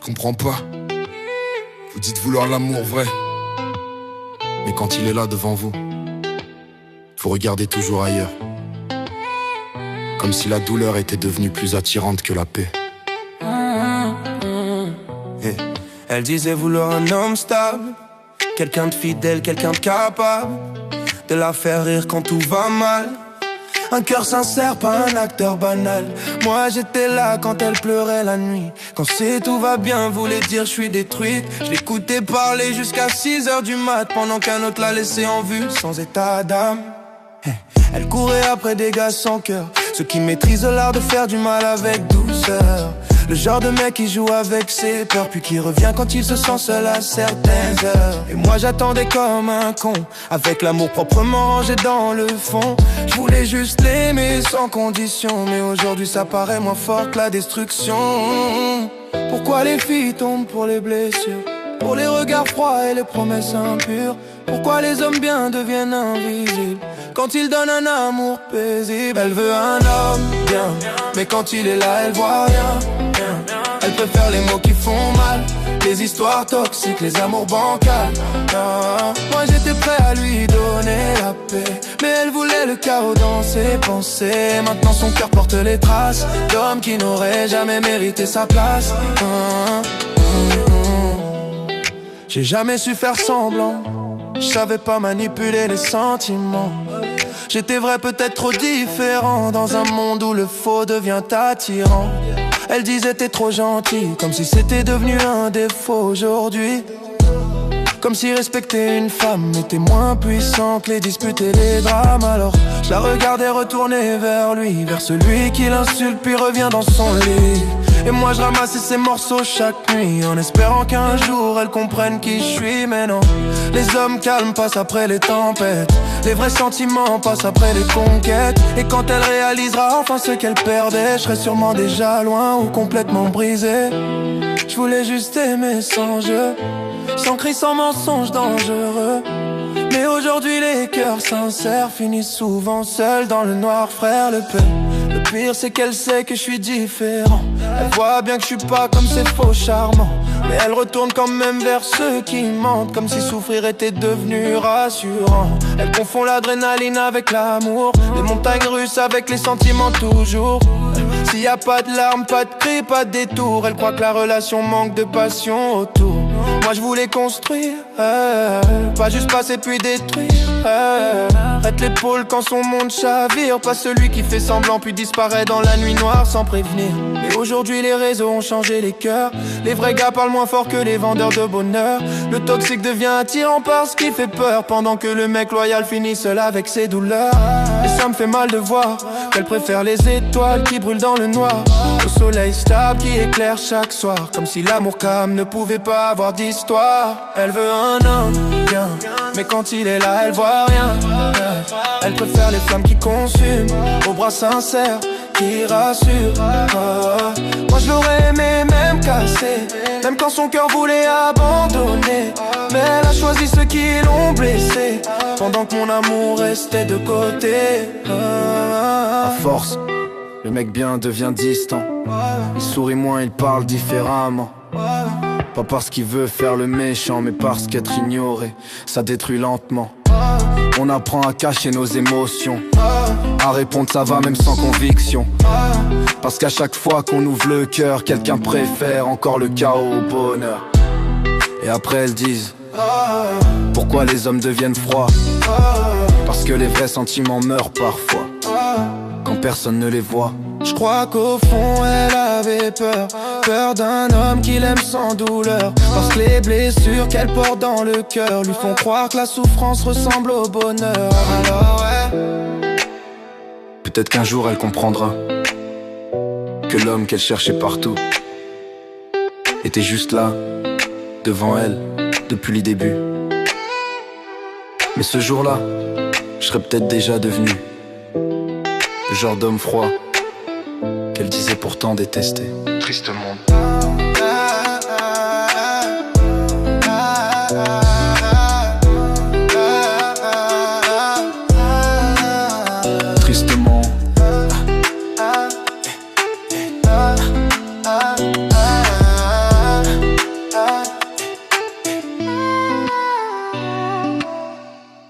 comprends pas. Vous dites vouloir l'amour vrai, mais quand il est là devant vous, vous regardez toujours ailleurs. Comme si la douleur était devenue plus attirante que la paix. Hey. Elle disait vouloir un homme stable, quelqu'un de fidèle, quelqu'un de capable de la faire rire quand tout va mal. Un cœur sincère, pas un acteur banal. Moi j'étais là quand elle pleurait la nuit. Quand c'est tout va bien, voulait dire je suis détruite. Je l'écoutais parler jusqu'à 6h du mat, pendant qu'un autre l'a laissé en vue, sans état d'âme. Elle courait après des gars sans cœur, ceux qui maîtrisent l'art de faire du mal avec douceur. Le genre de mec qui joue avec ses peurs, puis qui revient quand il se sent seul à certaines heures. Et moi j'attendais comme un con, avec l'amour proprement rangé dans le fond. Je voulais juste l'aimer sans condition, mais aujourd'hui ça paraît moins fort que la destruction. Pourquoi les filles tombent pour les blessures, pour les regards froids et les promesses impures? Pourquoi les hommes bien deviennent invisibles quand ils donnent un amour paisible? Elle veut un homme bien, mais quand il est là elle voit rien. Elle préfère les mots qui font mal, les histoires toxiques, les amours bancals. Moi j'étais prêt à lui donner la paix, mais elle voulait le chaos dans ses pensées. Maintenant son cœur porte les traces d'hommes qui n'auraient jamais mérité sa place. J'ai jamais su faire semblant, je savais pas manipuler les sentiments. J'étais vrai, peut-être trop différent, dans un monde où le faux devient attirant. Elle disait t'es trop gentil, comme si c'était devenu un défaut aujourd'hui. Comme si respecter une femme était moins puissant que les disputes et les drames. Alors je la regardais retourner vers lui, vers celui qui l'insulte puis revient dans son lit. Et moi je ramassais ses morceaux chaque nuit, en espérant qu'un jour elle comprenne qui je suis. Mais non, les hommes calmes passent après les tempêtes, les vrais sentiments passent après les conquêtes. Et quand elle réalisera enfin ce qu'elle perdait, je serai sûrement déjà loin ou complètement brisé. Je voulais juste aimer sans jeu, sans cri, sans mensonge dangereux. Mais aujourd'hui les cœurs sincères finissent souvent seuls dans le noir, frère. Le pire c'est qu'elle sait que je suis différent. Elle voit bien que je suis pas comme ces faux charmants, mais elle retourne quand même vers ceux qui mentent, comme si souffrir était devenu rassurant. Elle confond l'adrénaline avec l'amour, les montagnes russes avec les sentiments toujours. S'il y a pas de larmes, pas de cris, pas de détour, elle croit que la relation manque de passion autour. Moi je voulais construire, pas juste passer puis détruire. Prête l'épaule quand son monde chavire, pas celui qui fait semblant puis disparaît dans la nuit noire sans prévenir. Mais aujourd'hui les réseaux ont changé les cœurs, les vrais gars parlent moins fort que les vendeurs de bonheur. Le toxique devient attirant parce qu'il fait peur, pendant que le mec loyal finit seul avec ses douleurs. Et ça me fait mal de voir qu'elle préfère les étoiles qui brûlent dans le noir au soleil stable qui éclaire chaque soir, comme si l'amour calme ne pouvait pas avoir d'histoire. Elle veut un homme bien, mais quand il est là elle voit rien. Elle préfère les flammes qui consument aux bras sincères qui rassurent. Moi je l'aurais aimé même cassé, même quand son cœur voulait abandonner. Mais elle a choisi ceux qui l'ont blessé, pendant que mon amour restait de côté. À force, le mec bien devient distant. Il sourit moins, il parle différemment. Pas parce qu'il veut faire le méchant, mais parce qu'être ignoré, ça détruit lentement. On apprend à cacher nos émotions, à répondre ça va même sans conviction. Parce qu'à chaque fois qu'on ouvre le cœur, quelqu'un préfère encore le chaos au bonheur. Et après elles disent pourquoi les hommes deviennent froids? Parce que les vrais sentiments meurent parfois quand personne ne les voit. Je crois qu'au fond elle avait peur, peur d'un homme qui l'aime sans douleur. Parce que les blessures qu'elle porte dans le cœur lui font croire que la souffrance ressemble au bonheur. Alors ouais, peut-être qu'un jour elle comprendra que l'homme qu'elle cherchait partout était juste là, devant elle, depuis le début. Mais ce jour-là, je serais peut-être déjà devenu le genre d'homme froid qu'elle disait pourtant détester. Triste monde.